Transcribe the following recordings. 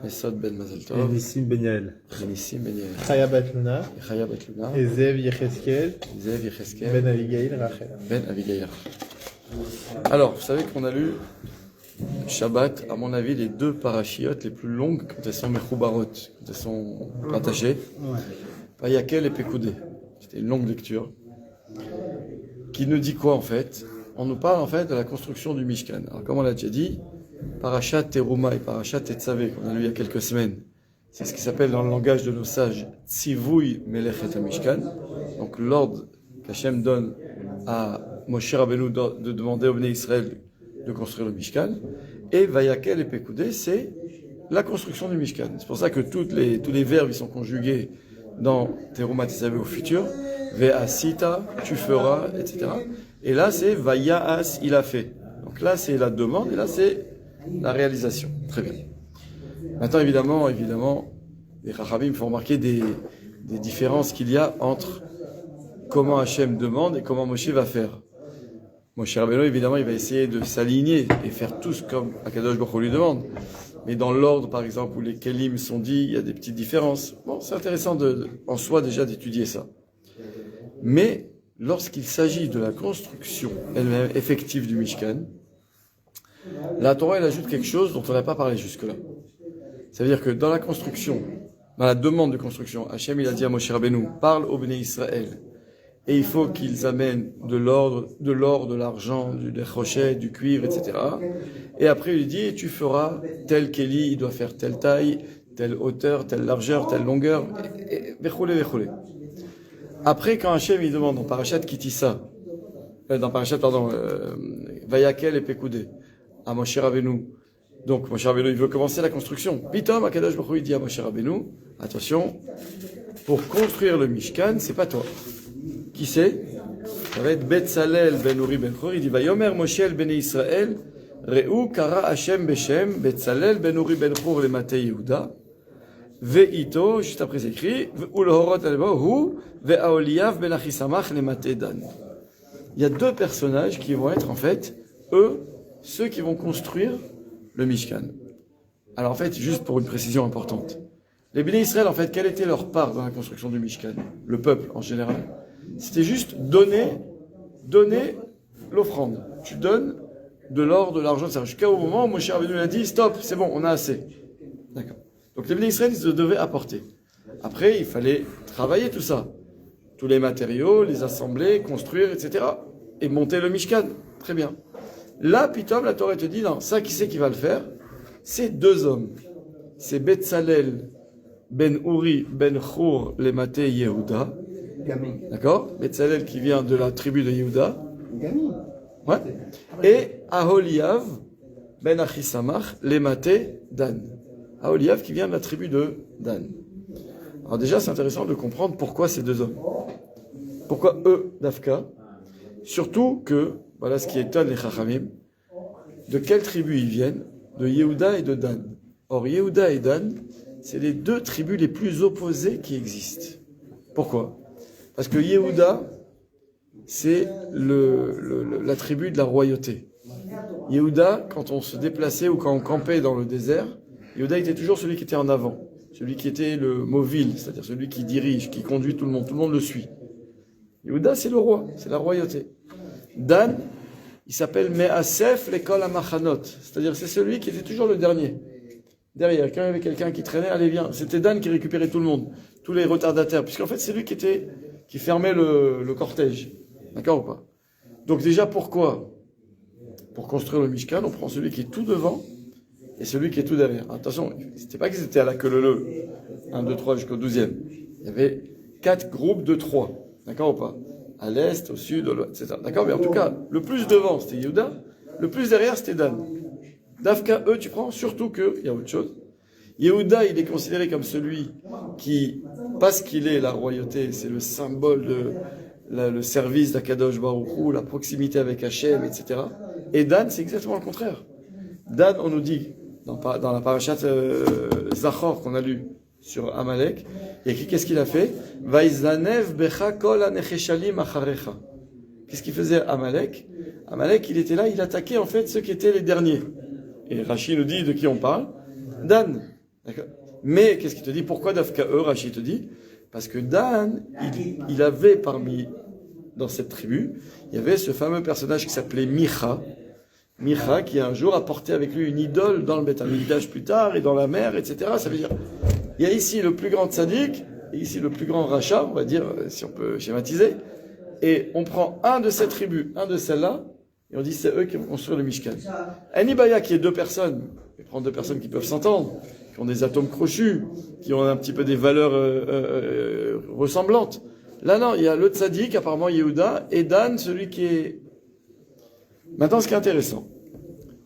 Esod ben Mazel et Tov, Nissim Ben Yael. Nissim ben Yael, Chaya Bat Luna, Chaya bat Luna, et Zev Yecheskel, Zev Yecheskel, Ben Abigail, Rachel. ben Abigail. Alors, vous savez qu'on a lu Shabbat, à mon avis, les deux parachiotes les plus longues quand elles sont mechoubarot, quand elles sont rattachées. Vayakel et Pekoudé. C'était une longue lecture. Qui nous dit quoi en fait? On nous parle en fait de la construction du Mishkan. Alors, comme on l'a déjà dit, Parashat Teruma et Parashat Tetzavé, qu'on a lu il y a quelques semaines, c'est ce qui s'appelle dans le langage de nos sages Tzivui Melech et Mishkan. Donc l'ordre qu'Hachem donne à Moshe Rabbeinu de demander au Bnei Israël de construire le Mishkan. Et Vayakel et Pekoudé, c'est la construction du Mishkan. C'est pour ça que tous les verbes ils sont conjugués dans Teruma Tetzavé au futur. Ve'asita, tu feras, etc. Et là c'est Vaya'as, il a fait. Donc là c'est la demande et là c'est la réalisation. Très bien. Maintenant, évidemment, les Chachamim font remarquer des différences qu'il y a entre comment Hachem demande et comment Moshe va faire. Moshe Rabbeinu, évidemment, il va essayer de s'aligner et faire tous comme Akadosh Baruch Hu lui demande. Mais dans l'ordre, par exemple, où les Kelim sont dits, il y a des petites différences. Bon, c'est intéressant en soi déjà d'étudier ça. Mais lorsqu'il s'agit de la construction elle-même effective du Mishkan, la Torah, elle ajoute quelque chose dont on n'a pas parlé jusque-là. Ça veut dire que dans la construction, dans la demande de construction, Hachem, il a dit à Moshe Rabbeinu, parle au Bnei Israël. Et il faut qu'ils amènent de l'or, de l'argent, du crochet, du cuivre, etc. Et après, il lui dit, tu feras tel kéli, il doit faire telle taille, telle hauteur, telle largeur, telle longueur, et véchoulé. Après, quand Hachem, il demande dans Parashat Kitissa, Vayakel et Pekoudé, à Moshe Rabbeinu. Donc, Moshe Rabbeinu, il veut commencer la construction. Pitom, Akadosh Baruch Hu, il dit à Moshe Rabbeinu, attention, pour construire le Mishkan, c'est pas toi. Qui c'est? Ça va être Betzalel ben Uri ben Hur. Il dit, Vayomer Moshe el Bnei Israël, Re'u kara Hashem beshem, Betzalel ben Uri ben Hur le Matei Yehuda, Ve'ito, juste après c'est écrit, Ve'u l'horot al-Bahu, Ve'aoliav ben Achisamach le Matei Dan. Il y a deux personnages qui vont être, en fait, eux, ceux qui vont construire le Mishkan. Alors en fait, juste pour une précision importante, les Bnei Israël, en fait, quelle était leur part dans la construction du Mishkan? Le peuple, en général. C'était juste donner l'offrande. Tu donnes de l'or, de l'argent, etc. Jusqu'au moment où Moshe Rabbeinu a dit, stop, c'est bon, on a assez. D'accord. Donc les Bnei Israël, ils devaient apporter. Après, il fallait travailler tout ça. Tous les matériaux, les assembler, construire, etc. Et monter le Mishkan. Très bien. Là, Pitom, la Torah te dit, non, ça, qui c'est qui va le faire? C'est deux hommes. C'est Betzalel ben Uri ben Hur le Matei Yehuda. D'accord? Betzalel qui vient de la tribu de Yehuda. Ouais. Et Aholiav ben Achisamach le Matei Dan. Aholiav qui vient de la tribu de Dan. Alors déjà, c'est intéressant de comprendre pourquoi ces deux hommes. Pourquoi eux, d'Afka? Surtout que, voilà ce qui étonne les Chachamim, de quelle tribu ils viennent? De Yehuda et de Dan. Or, Yehuda et Dan, c'est les deux tribus les plus opposées qui existent. Pourquoi? Parce que Yehuda, c'est la tribu de la royauté. Yehuda, quand on se déplaçait ou quand on campait dans le désert, Yehuda était toujours celui qui était en avant, celui qui était le movile, c'est-à-dire celui qui dirige, qui conduit tout le monde le suit. Yehuda, c'est le roi, c'est la royauté. Dan, il s'appelle Me'asef l'école à Machanot, c'est-à-dire c'est celui qui était toujours le dernier. Derrière, quand il y avait quelqu'un qui traînait, allez viens, c'était Dan qui récupérait tout le monde, tous les retardataires, puisqu'en fait c'est lui qui fermait le cortège. D'accord ou pas? Donc déjà pourquoi? Pour construire le Mishkan, on prend celui qui est tout devant et celui qui est tout derrière. Attention, c'était pas qu'ils étaient à la queue leu, 1, 2, 3 jusqu'au 12e. Il y avait 4 groupes de 3. D'accord ou pas? À l'est, au sud, à l'ouest, etc. D'accord? Mais en tout cas, le plus devant, c'était Yehuda. Le plus derrière, c'était Dan. Dafka, eux, tu prends, surtout qu'il y a autre chose. Yehuda, il est considéré comme celui qui, parce qu'il est la royauté, c'est le symbole de le service d'Akadosh Baruch Hu, la proximité avec Hachem, etc. Et Dan, c'est exactement le contraire. Dan, on nous dit, dans la parashat Zachor qu'on a lu sur Amalek, il y a écrit qu'est-ce qu'il a fait? Vaizanev becha kol anecheshalim acharecha. Qu'est-ce qu'il faisait Amalek? Amalek, il était là, il attaquait en fait ceux qui étaient les derniers. Et Rashi nous dit de qui on parle? Dan. D'accord. Mais qu'est-ce qu'il te dit? Pourquoi Dafka Rachid te dit? Parce que Dan, il avait dans cette tribu, il y avait ce fameux personnage qui s'appelait Micha. Micha, qui un jour a porté avec lui une idole dans le Beth Amikdash plus tard, et dans la mer, etc. Ça veut dire, il y a ici le plus grand tzaddik, et ici le plus grand rachat, on va dire, si on peut schématiser, et on prend un de ces tribus, un de celles-là, et on dit c'est eux qui vont construire le Mishkan. Anibaya, qui est deux personnes, et prendre deux personnes qui peuvent s'entendre, qui ont des atomes crochus, qui ont un petit peu des valeurs ressemblantes. Là, non, il y a le tzaddik, apparemment Yehuda, et Dan, celui qui est... Maintenant, ce qui est intéressant,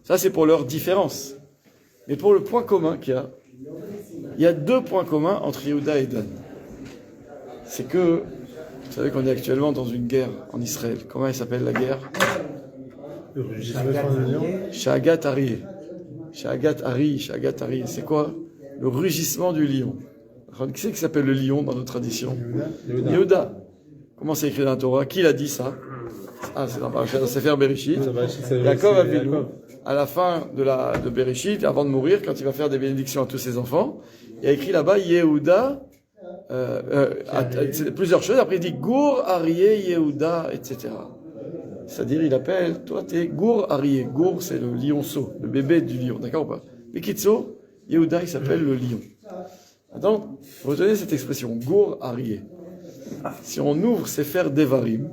ça c'est pour leur différence. Mais pour le point commun qu'il y a, il y a deux points communs entre Yehuda et Dan. C'est que, vous savez qu'on est actuellement dans une guerre en Israël. Comment elle s'appelle la guerre? Le rugissement de lion. Shagat Ari. Shagat Ari. C'est quoi? Le rugissement du lion. Qui c'est qui s'appelle le lion dans nos traditions? Yehuda. Comment c'est écrit dans la Torah? Qui l'a dit ça? Ah, c'est dans Sefer Bereshit. Yaakov Avinu, à la fin de Bereshit, avant de mourir, quand il va faire des bénédictions à tous ses enfants, il a écrit là-bas Yehuda, c'est plusieurs choses. Après, il dit Gour, Arié, Yehuda, etc. C'est-à-dire, il appelle, toi, t'es Gour, Arié. Gour, c'est le lionceau, le bébé du lion, d'accord ou pas? Mikitso, Yehuda, il s'appelle le lion. Attends, retenez cette expression, Gour, Arié. Si on ouvre Sefer Devarim,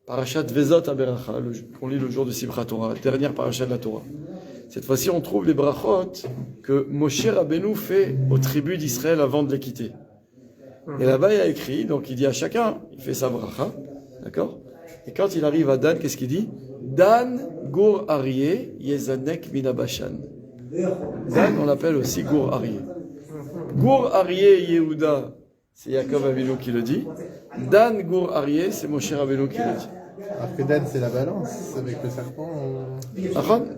Parashat Vezot Aberacha, qu'on lit le jour de Simchat Torah, dernière parashat de la Torah. Cette fois-ci, on trouve les brachot que Moshe Rabbeinu fait aux tribus d'Israël avant de les quitter. Et là-bas, il y a écrit, donc il dit à chacun, il fait sa bracha, d'accord? Et quand il arrive à Dan, qu'est-ce qu'il dit? Dan Gur Aryeh Yezanek Minabashan. Dan, on l'appelle aussi Gur Aryeh. Gur Aryeh Yehuda, c'est Yaakov Avinu qui le dit. Dan Gur Aryeh, c'est Moshe Rabbeinu qui le dit. Après Dan, c'est la balance avec le serpent.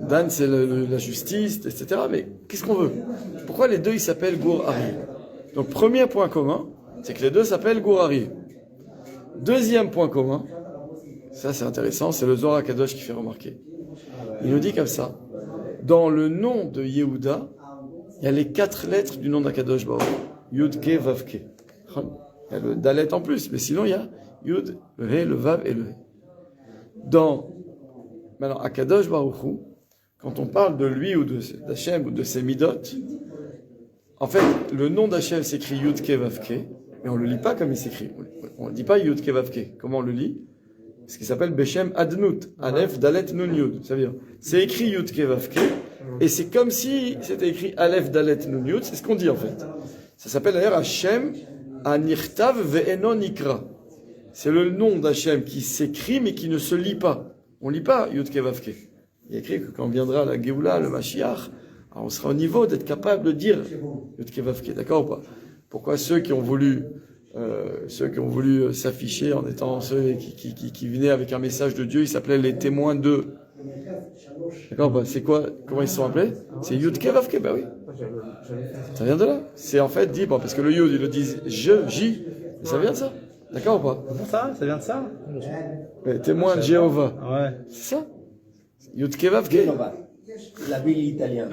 Dan, c'est la justice, etc. Mais qu'est-ce qu'on veut? Pourquoi les deux, ils s'appellent Gur Aryeh? Donc, premier point commun, c'est que les deux s'appellent Gur Aryeh. Deuxième point commun, ça c'est intéressant, c'est le Zohar HaKadosh qui fait remarquer. Il nous dit comme ça, dans le nom de Yehuda, il y a les 4 lettres du nom d'Akadosh Baruch Hu. Yud, Ke, Vav, Ke. Il y a le Dalet en plus, mais sinon il y a Yud, le He, le Vav et le He. Maintenant, Akadosh Baruch Hu, quand on parle de lui ou d'Hachem ou de ses midot, en fait, le nom d'Hachem s'écrit Yud, Ke, Vav, Ke, mais on ne le lit pas comme il s'écrit. On ne dit pas Yud, Ke, Vav, Ke. Comment on le lit? Ce qui s'appelle Beshem Adnut, Aleph, Dalet, Nun, Yud. Ça veut dire, c'est écrit Yud, Ke, Vav, Ke, et c'est comme si c'était écrit Aleph, Dalet, Nun, Yud. C'est ce qu'on dit en fait. Ça s'appelle d'ailleurs Hachem Anirtav Ve'eno Nikra. C'est le nom d'Hachem qui s'écrit mais qui ne se lit pas. On ne lit pas Yud, Ke, Vav, Ke. Il est écrit que quand viendra la Géoula, le Mashiach, on sera au niveau d'être capable de dire Yud, Ke, Vav, Ke. D'accord ou pas? Pourquoi ceux qui ont voulu s'afficher en étant ceux qui venaient avec un message de Dieu, ils s'appelaient les témoins de... D'accord, bah c'est quoi? Comment ils se sont appelés? C'est Yud, Ke, Vav, Ke, bah oui. Ça vient de là. C'est en fait dit, bon, parce que le Yud, ils le disent J, ça vient de ça. D'accord ou pas? Ça vient de ça? Les témoins de Jéhovah. Ouais. C'est ça? Yud, Ke, Vav, Ke. La ville italienne.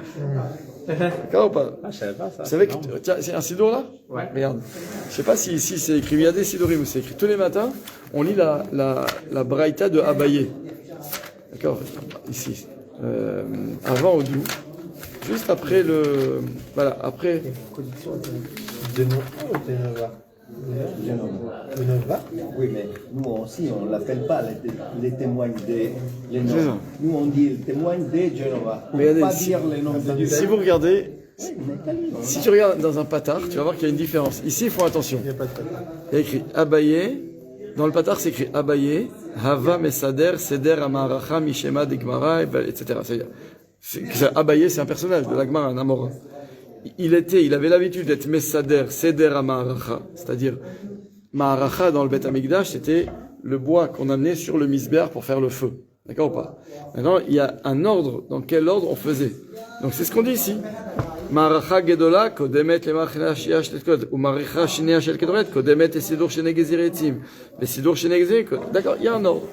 D'accord ou pas? Ah, je savais pas ça. Vous savez que c'est un sidour là? Ouais. Regarde. Je sais pas si ici c'est écrit. Il y a des sidorim où c'est écrit. Tous les matins, on lit la braïta de Abaye. D'accord? Ici. Avant au doux. Juste après le. Voilà, après. Denova ou Denova? Denova? Oui, mais nous aussi, on ne l'appelle pas les témoins des les C'est ça. noms. Nous, on dit témoins de Genova. On ne Regardez, peut pas si- dire les noms de Dieu. Si vous regardez, Oui, mais italien. si tu regardes dans un patar, tu vas voir qu'il y a une différence. Ici, il faut attention. Il n'y a pas de patate. Il y a écrit Abaye. Dans le patar, c'est écrit Abaye, Hava Mesader, Seder Amaracha, Mishema Digmara, etc. Abaye, c'est un personnage de la Gemara, un Amora. Il avait l'habitude d'être Mesader, Seder Amaracha, c'est-à-dire Maharacha dans le Beth Amikdash, c'était le bois qu'on amenait sur le misbéar pour faire le feu. D'accord ou pas? Maintenant, il y a un ordre, dans quel ordre on faisait. Donc c'est ce qu'on dit ici. Maharacha Gedola, Kodemet le Maharacha Shia Shletkod, ou Maharacha Shinea Shel Kedoret, Kodemet et Sidur Shenegezir Etzim, les Sidur Shenegezir Kod. D'accord, il y a un ordre.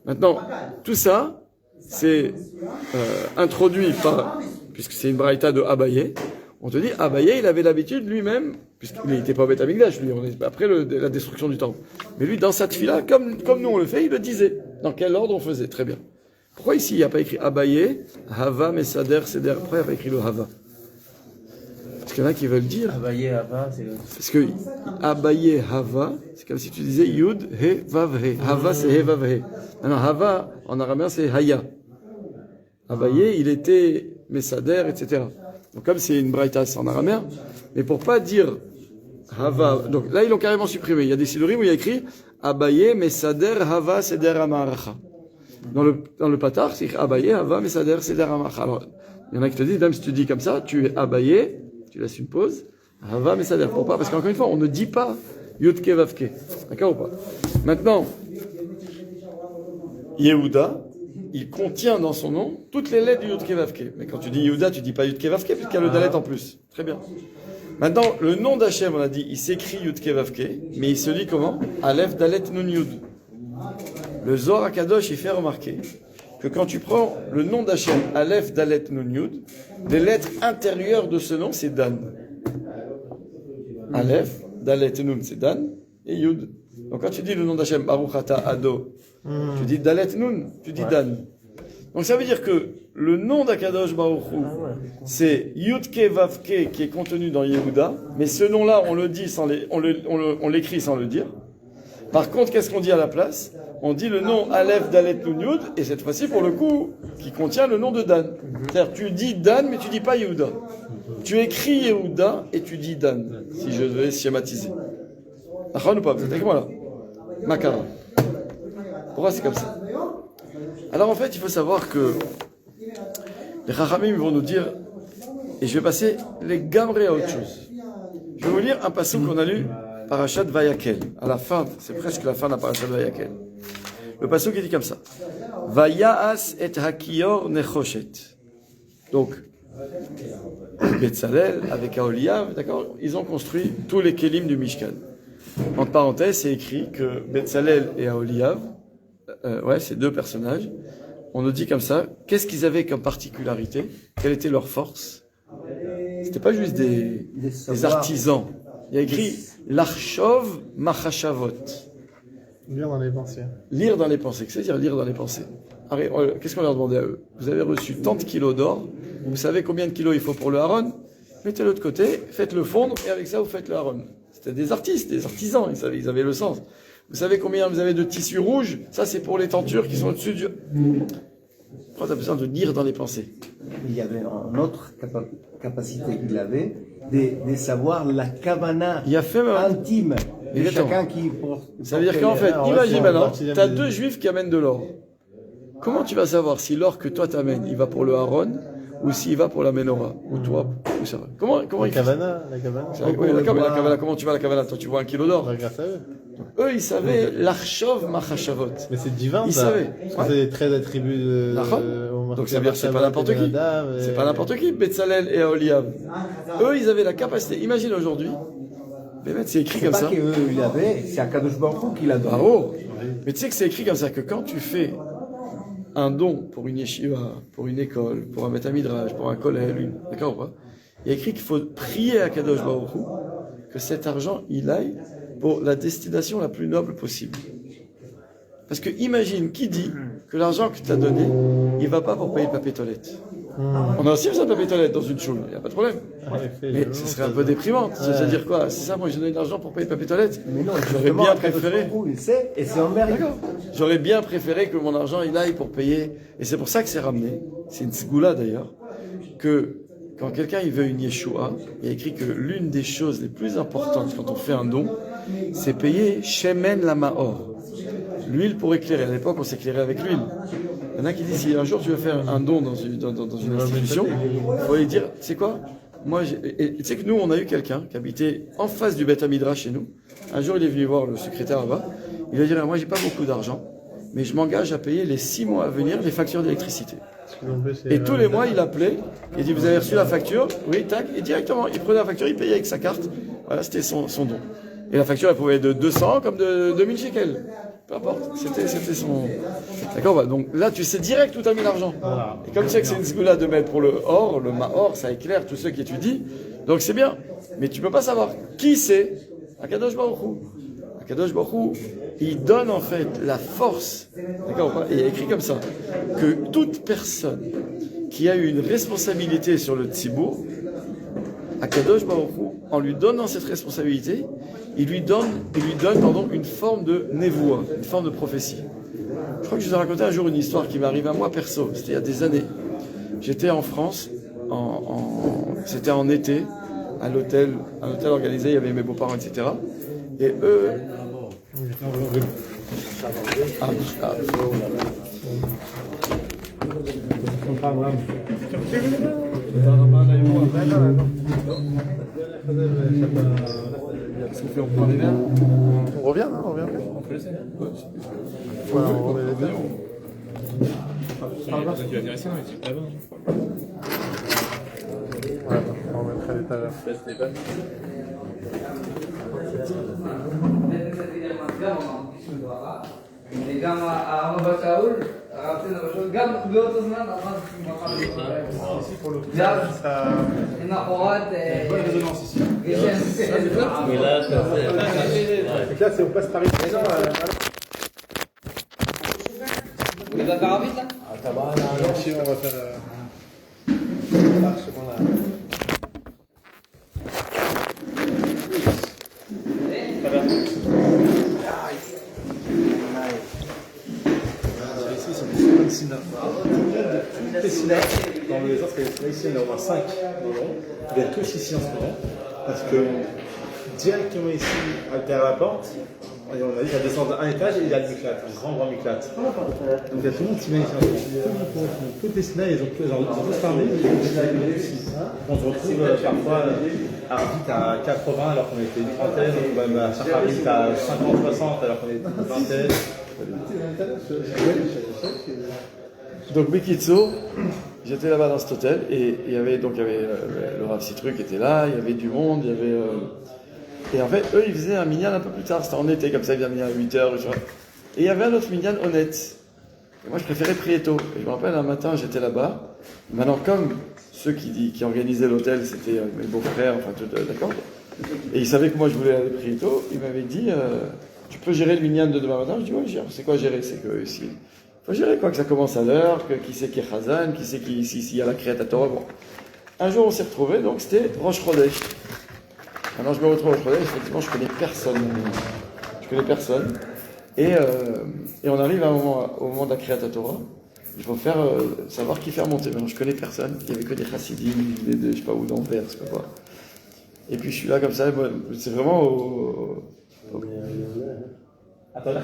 Maintenant, tout ça, c'est introduit par, puisque c'est une braïta de Abaye, On te dit, Abaye, il avait l'habitude lui-même, puisqu'il n'était pas au Beth Amikdash, lui, on est après la destruction du temple. Mais lui, dans sa tefila, comme nous on le fait, il le disait. Dans quel ordre on faisait? Très bien. Pourquoi ici, il n'y a pas écrit Abaye, Hava, Mesader, Seder? Pourquoi il n'y a pas écrit le Hava? Parce qu'il y en a qui veulent dire. Abaye, Hava, c'est. Parce que Abaye, Hava, c'est comme si tu disais Yud, He, Vav, He. Hava, c'est He, Vav, He. Maintenant, Hava, en araméen, c'est Haya. Abaye, il était Mesader, etc. Donc, comme c'est une braïtas en araméen, mais pour pas dire Hava, donc là, ils l'ont carrément supprimé. Il y a des sidurim où il y a écrit Abaye, Mesader, Hava, Seder, Amaracha. Dans le patar, c'est Abaye, Hava, Mesader, Seder, Amaracha. Alors, il y en a qui te disent, même si tu dis comme ça, tu es Abaye, tu laisses une pause, Hava, Mesader. Pourquoi? Parce qu'encore une fois, on ne dit pas Yudke, Vavke. D'accord ou pas? Maintenant, Yehuda, il contient dans son nom toutes les lettres du Yudke Vavke. Mais quand tu dis Yehuda, tu dis pas Yudke Vavke, puisqu'il y a le Dalet en plus. Très bien. Maintenant, le nom d'Hachem, on a dit, il s'écrit Yudke Vavke, mais il se lit comment? Aleph Dalet Nun Yud. Le Zohar HaKadosh, il fait remarquer que quand tu prends le nom d'Hachem, Aleph Dalet Nun Yud, les lettres intérieures de ce nom, c'est Dan. Aleph, Dalet Nun, c'est Dan, et Yud. Donc quand tu dis le nom d'Hachem, Baruch Ata Ado, tu dis Dalet Nun, tu dis Dan. Donc ça veut dire que le nom d'Akadosh Baruch Hu, c'est Yudke Vavke qui est contenu dans Yehuda, mais ce nom-là, on le dit on l'écrit sans le dire. Par contre, qu'est-ce qu'on dit à la place? On dit le nom Aleph Dalet Nun Yud, et cette fois-ci, pour le coup, qui contient le nom de Dan. C'est-à-dire, tu dis Dan, mais tu dis pas Yehuda. Tu écris Yehuda, et tu dis Dan, si je devais schématiser. Achon ou pas? Vous êtes avec moi là? Makara. Pourquoi c'est comme ça? Alors en fait, il faut savoir que les Chachamim vont nous dire, et je vais passer les gamrés à autre chose. Je vais vous lire un passage qu'on a lu, Parashat Vayakel. À la fin, c'est presque la fin de la Parashat Vayakel. Le passage qui dit comme ça. Vayaas et hakior nechoshet. Donc, Betzalel avec Aholiav, d'accord, ils ont construit tous les kelim du Mishkan. Entre parenthèses, c'est écrit que Betzalel et Aholiav, ces deux personnages, on nous dit comme ça, qu'est-ce qu'ils avaient comme particularité? Quelle était leur force? C'était pas juste des artisans. Il y a écrit l'Archov Machashavot. Lire dans les pensées. Lire dans les pensées. Qu'est-ce que c'est-à-dire lire dans les pensées? Qu'est-ce qu'on leur demandait à eux? Vous avez reçu tant de kilos d'or, vous savez combien de kilos il faut pour le haron? Mettez-le de côté, faites-le fondre, et avec ça vous faites le haron. C'était des artistes, des artisans, ils avaient le sens. Vous savez combien vous avez de tissu rouge? Ça, c'est pour les tentures qui sont au-dessus du... Pourquoi tu as besoin de lire dans les pensées? Il y avait une autre capacité qu'il avait, de savoir la kavana intime de chacun qui... Ça veut dire qu'en fait, imagine maintenant, tu as deux juifs qui amènent de l'or. Comment tu vas savoir si l'or que toi t'amènes, il va pour le haron, ou s'il va pour la menorah, ou toi, ou ça? Comment la kavana. Oui, la kavana, comment tu vas à la kavana? Toi, tu vois 1 kilo d'or. Grâce à eux. Eux, ils savaient l'Archov Machashavot. Mais c'est divin, ils ça. Savaient. Parce que c'est des traits d'attributs de... Donc ça veut dire que c'est pas n'importe qui. C'est pas n'importe qui, Betzalel et Aholiav. Eux, ils avaient la capacité. Imagine aujourd'hui, c'est écrit comme ça. C'est pas qu'eux, ils l'avaient, c'est Akadosh Baruch Hu qui l'a donné. Bravo. Mais tu sais que c'est écrit comme ça, que quand tu fais un don pour une yeshiva, pour une école, pour un Beth Midrash, pour un collège, d'accord ou pas? Il y a écrit qu'il faut prier à Kadosh Baruch Hu que cet argent, il aille pour la destination la plus noble possible. Parce que imagine qui dit que l'argent que tu as donné, il va pas pour payer le papier toilette. On a aussi besoin de papier toilette dans une choule, il n'y a pas de problème. Mais ce serait un peu déprimant. C'est-à-dire quoi? C'est ça, moi j'ai donné de l'argent pour payer le papier toilette. Mais non, j'aurais bien préféré. Il sait, et c'est envers. D'accord. J'aurais bien préféré que mon argent il aille pour payer. Et c'est pour ça que c'est ramené. C'est une sgoula d'ailleurs. Que quand quelqu'un il veut une yeshua, il y a écrit que l'une des choses les plus importantes quand on fait un don, c'est payer shemen la maor. L'huile pour éclairer. À l'époque, on s'éclairait avec l'huile. Il y en a qui disent, si un jour tu veux faire un don dans une institution, il faut lui dire, tu sais quoi? Moi, tu sais que nous, on a eu quelqu'un qui habitait en face du Beth Midrash chez nous. Un jour, il est venu voir le secrétaire là-bas. Il a dit, moi, j'ai pas beaucoup d'argent, mais je m'engage à payer les 6 mois à venir les factures d'électricité. Et tous les mois, il appelait, il dit, vous avez reçu la facture? Oui, tac. Et directement, il prenait la facture, il payait avec sa carte. Voilà, c'était son don. Et la facture, elle pouvait être de 200 comme de 2000 shekels. Peu importe, c'était son... D'accord, bah, donc là tu sais direct où tu as mis l'argent. Et comme tu sais que c'est une sgoula de mettre pour le or, le maor, ça éclaire tous ceux qui étudient, Donc c'est bien, mais tu peux pas savoir qui c'est Akadosh Baruch Hu. Akadosh Baruch Hu, il donne en fait la force, d'accord, et il y a écrit comme ça, que toute personne qui a eu une responsabilité sur le tzibur, Akadosh Baruch Hu, en lui donnant cette responsabilité, il lui donne une forme de névoie, une forme de prophétie. Je crois que je vous ai raconté un jour une histoire qui m'est arrivée à moi perso, c'était il y a des années. J'étais en France, c'était en été, un hôtel organisé, il y avait mes beaux-parents, etc. Et eux... Qu'est-ce qu'on fait? On prend les verres? On revient, hein, on revient. On peut laisser. Ouais, on remet les verres. Tu vas venir ici, non, mais tu là-bas. Ouais, on remettra à l'étagère. גם הרב שאול, הרב צדק בשול, גם באותו זמן הרב למחרת Là, c'est au passe Paris. הוא ידע בערבית לה? Si on va faire... Ici, c'est des super Sina. Toutes les Sina, dans le désert, parce que ici, il y en a au moins 5 environ. Il y a tous ici en ce moment. Parce que directement ici, derrière la porte, et on a dit qu'il y a descendu un étage et il y a le miklat, un grand miklat. Donc il y a tout le monde qui vient ici en ce moment. Toutes les Sina, ils ont tous fermé. On se retrouve parfois à vite à 80 alors qu'on était une trentaine, ou même à Chacharit à 50-60 alors qu'on était une vingtaine. Donc Bekitso, j'étais là-bas dans cet hôtel et il y avait le Rav Citru qui était là, il y avait du monde, il y avait... Et en fait, eux, ils faisaient un minyan un peu plus tard, c'était en été, comme ça, ils faisaient un minyan à 8h, et il y avait un autre minyan honnête. Et moi, je préférais prier tôt. Et je me rappelle, un matin, j'étais là-bas. Maintenant, comme ceux qui organisaient l'hôtel, c'était mes beaux-frères, enfin, tout, d'accord. Et ils savaient que moi, je voulais aller prier tôt. Ils m'avaient dit, tu peux gérer le minyan de demain matin? Je dis, ouais, je gère. C'est quoi gérer? C'est que si... faut gérer quoi, que ça commence à l'heure, que qui c'est qui est Chazan, qui c'est qui, s'il y a la Kriyat Torah, bon. Un jour, on s'est retrouvés, donc c'était Rosh Chodesh. Maintenant, je me retrouve au Chodesh, effectivement, je connais personne. Et on arrive à au moment de la Kriyat Torah. Il faut faire, savoir qui faire monter. Maintenant, je connais personne. Il y avait que des chassidim, je sais pas où, d'Anvers, je sais pas quoi. Et puis, je suis là comme ça, c'est vraiment Attends, là,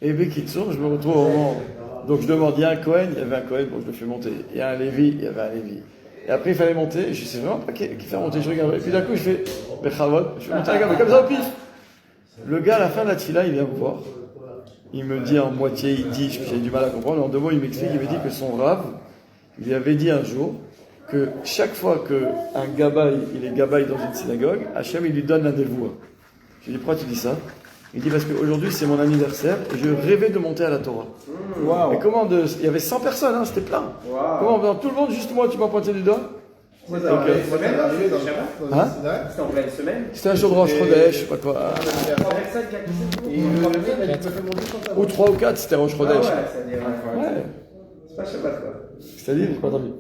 Et Bekitsour, je me retrouve au moment. Donc je demande, il y a un Cohen, il y avait un Cohen, bon je le fais monter. Il y a un Lévi, il y avait un Lévi. Et après il fallait monter, je sais vraiment pas qui faire monter, je regarde. Et puis d'un coup je fais Bechavot, je fais monter un gars, mais comme ça au pif. Le gars à la fin de la tfila, il vient me voir. Il me dit en moitié, il dit, j'ai du mal à comprendre, en deux mots il m'explique, il me dit que son Rav, il lui avait dit un jour que chaque fois qu'un gabaï, il est gabaï dans une synagogue, Hachem il lui donne un dévouement. Je lui dis pourquoi tu dis ça? Il dit parce qu'aujourd'hui c'est mon anniversaire et je rêvais de monter à la Torah. Wow. Et comment il y avait 100 personnes, hein, c'était plein. Wow. Comment tout le monde, juste moi, tu m'as pointé du doigt? C'était en pleine semaine, Hein? C'était en pleine semaine. C'était un jour de Rosh Chodesh, je sais pas quoi. Ou 3 ou 4, c'était Rosh Chodesh. Ouais. C'est pas Shabbat quoi. C'est-à-dire, j'ai pas entendu.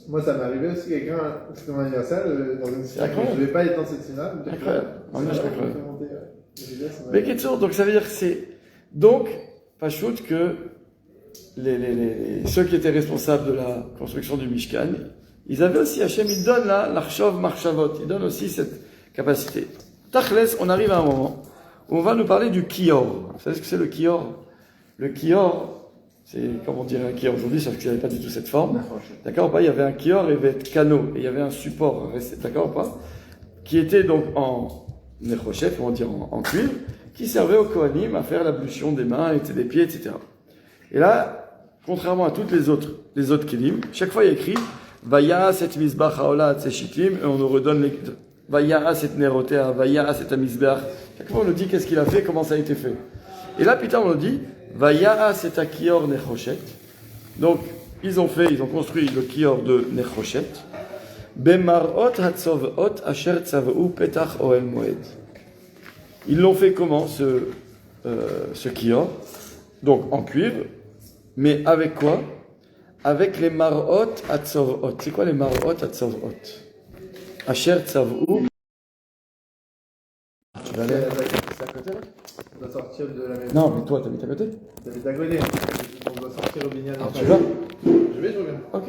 Moi, ça m'est arrivé aussi, quelqu'un, c'était mon anniversaire, dans une synagogue. Incroyable. Je ne devais pas être dans cette synagogue. Incroyable. Non, mais c'est incroyable. incroyable. Mais Ketsour, donc ça veut dire que c'est. Donc, pas shoot que ceux qui étaient responsables de la construction du Mishkan, ils avaient aussi, Hachem, il donne là, l'Archov Marchavot, il donne aussi cette capacité. Tachles, on arrive à un moment où on va nous parler du Kior. Vous savez ce que c'est le Kior? Le Kior, c'est comme on dirait un Kior aujourd'hui, sauf qu'il n'avait pas du tout cette forme. D'accord ou pas? Il y avait un Kior, il y avait un canot, et il y avait un support, d'accord ou pas? Qui était donc en Nechoshet, on va dire en cuivre, qui servait aux Kohanim à faire l'ablution des mains, et des pieds, etc. Et là, contrairement à toutes les autres Kelim, chaque fois il y a écrit Vaya set misbach haola tseshitim, et on nous redonne les Vaya set nerotea, Vaya set amizbach. Chaque fois on nous dit qu'est-ce qu'il a fait, comment ça a été fait. Et là, plus tard, on nous dit, Vaya'a c'est kior nechoshet. Donc, ils ont construit le kior de nechoshet. Bemarot hatzovot asher tzavou petach oel moed. Ils l'ont fait comment, ce kior? Donc, en cuivre. Mais avec quoi? Avec les marot hatzovot. C'est quoi les marot hatzovot? Asher tzavou. Tu vas aller à côté là? On doit sortir de la maison. Non, mais toi, t'habites à côté? T'habites à côté. On doit sortir au Binyan. Alors tu vas? Je reviens. Ok.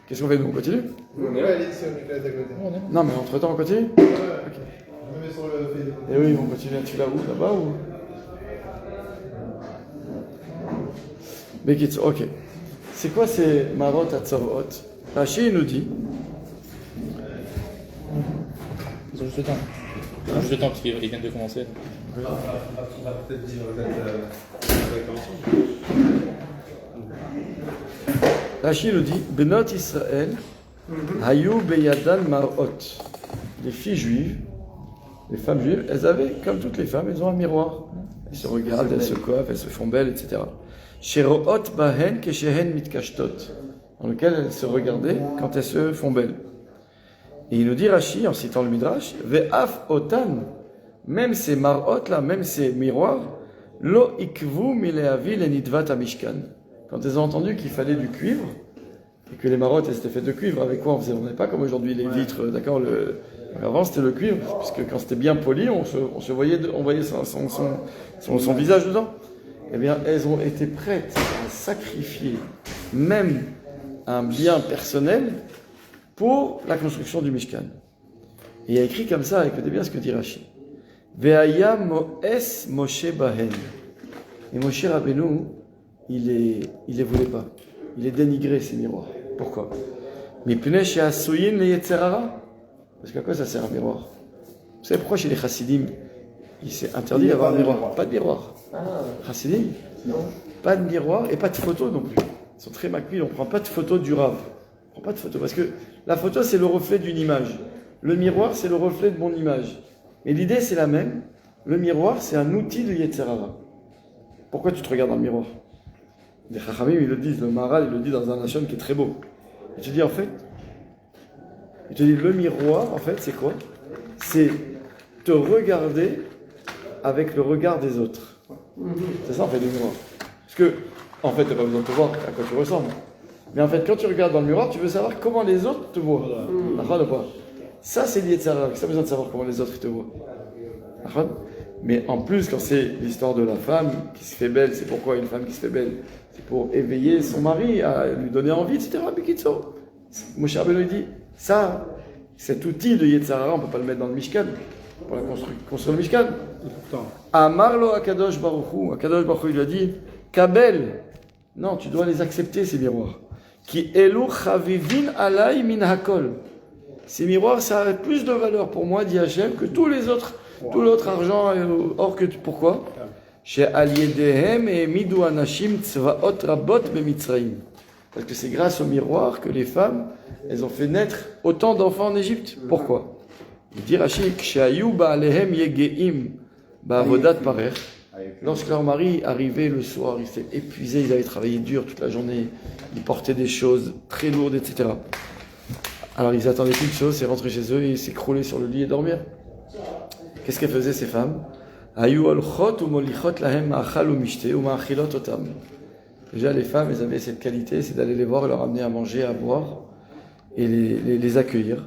Qu'est-ce qu'on fait nous? On continue? On va aller ici, on est à côté. Non, mais entre temps, on continue? Ouais. Ok. Je me mets sur le Facebook. Et oui, ils vont continuer. Tu vas où? Là-bas ou? Bekitz, ok. C'est quoi ces marot hatzavot? Rashi nous dit. Ils ont juste le temps. Ils ont juste le temps parce qu'ils viennent de commencer. On va peut-être dire Rashi nous dit Benot Israël, Hayu Beyadan Marot. Les filles juives, les femmes juives, elles avaient, comme toutes les femmes, elles ont un miroir. Elles se regardent, elles se coiffent, elles se font belles, etc. Sheroot Bahen Keshehen Mitkashtot, dans lequel elles se regardaient quand elles se font belles. Et il nous dit Rashi, en citant le Midrash, Ve'af Otan, même ces marot là, même ces miroirs, Lo ikvu mileavi lenidvat amishkan. Quand elles ont entendu qu'il fallait du cuivre, et que les marottes elles étaient faites de cuivre, avec quoi on faisait? On n'est pas comme aujourd'hui les vitres, d'accord? Avant c'était le cuivre, puisque quand c'était bien poli, on voyait son visage dedans. Eh bien, elles ont été prêtes à sacrifier même un bien personnel pour la construction du Mishkan. Et il y a écrit comme ça, écoutez bien ce que dit Rashi. Ve'aya mo'es Moshe bahen. Et Moshe Rabbeinu, il les voulait pas. Il les dénigrait, ces miroirs. Pourquoi? Mipnei she'asuyin leyetzerara. Parce qu'à quoi ça sert un miroir? Vous savez pourquoi chez les chassidim, il s'est interdit d'avoir un miroir? Pas de miroir. Chassidim? Pas de miroir et pas de photo non plus. Ils sont très macquilles, on ne prend pas de photo du Rav. On prend pas de photo parce que la photo c'est le reflet d'une image. Le miroir c'est le reflet de mon image. Mais l'idée c'est la même. Le miroir c'est un outil de Yetzerara. Pourquoi tu te regardes dans le miroir? Les Chachamim ils le disent, le Maharal il le dit dans un nashon qui est très beau. Il te dit en fait, le miroir en fait c'est quoi? C'est te regarder avec le regard des autres. C'est ça en fait le miroir. Parce que en fait tu n'as pas besoin de te voir à quoi tu ressembles. Mais en fait quand tu regardes dans le miroir tu veux savoir comment les autres te voient. Ça c'est l'Yetzerara. Tu as besoin de savoir comment les autres te voient. Mais en plus, quand c'est l'histoire de la femme qui se fait belle, c'est pourquoi une femme qui se fait belle? C'est pour éveiller son mari, à lui donner envie, etc. Bikitso. Moshe Rabbeinu dit, ça, cet outil de Yetzirah, on ne peut pas le mettre dans le Mishkan, pour la construire le Mishkan. Amarlo Akadosh Baruch Hu, Akadosh Baruch Hu, il lui a dit, Kabel, non, tu dois les accepter, ces miroirs. Ki elu chavivin alay min hakol. Ces miroirs, ça a plus de valeur pour moi, dit Hachem, que tous les autres. Tout l'autre argent, or que pourquoi? Chez Aliedehem et Midou Anashim Tzvaot Rabot Bemitzraim. Parce que c'est grâce au miroir que les femmes, elles ont fait naître autant d'enfants en Égypte. Pourquoi? Il dit Rashi, Kshayu Ba'alehem Yegeim Ba'avodat Parer. Lorsque leur mari arrivait le soir, il s'était épuisé, ils avaient travaillé dur toute la journée, ils portaient des choses très lourdes, etc. Alors ils attendaient qu'une chose, c'est rentrer chez eux et s'écrouler sur le lit et dormir. Qu'est-ce qu'elles faisaient ces femmes? Déjà les femmes, elles avaient cette qualité, c'est d'aller les voir, leur amener à manger, à boire et les accueillir.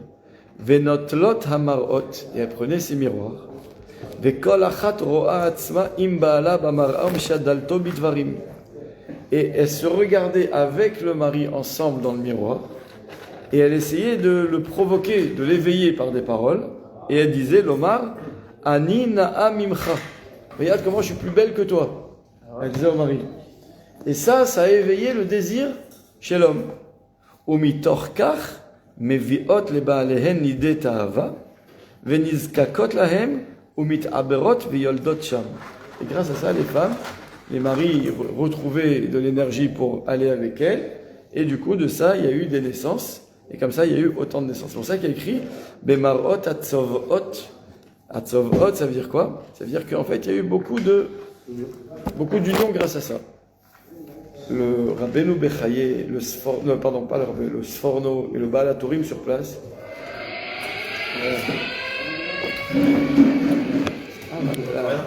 Venotlot hamarot, et elles prenaient ces miroirs. Et elles se regardaient avec le mari ensemble dans le miroir et elles essayaient de le provoquer, de l'éveiller par des paroles et elles disaient l'Omar Ani na'a mimcha. Regarde comment je suis plus belle que toi. Elle disait au mari. Et ça a éveillé le désir chez l'homme. Umitorkach meviot lebaalehen nide ta'ava venizkakot lahem umitaberot veyoldot sham. Et grâce à ça, les femmes, les maris retrouvaient de l'énergie pour aller avec elles. Et du coup, de ça, il y a eu des naissances. Et comme ça, il y a eu autant de naissances. C'est pour ça qu'il y a écrit Bemarot atzovot. Atzovot, ça veut dire quoi? Ça veut dire qu'en fait, il y a eu beaucoup de Beaucoup d'union grâce à ça. Le Rabbeinu Bechaye, le Sforno, pardon, pas le Rabbeinu, le Sforno et le Baal HaTurim sur place. Ah, voilà.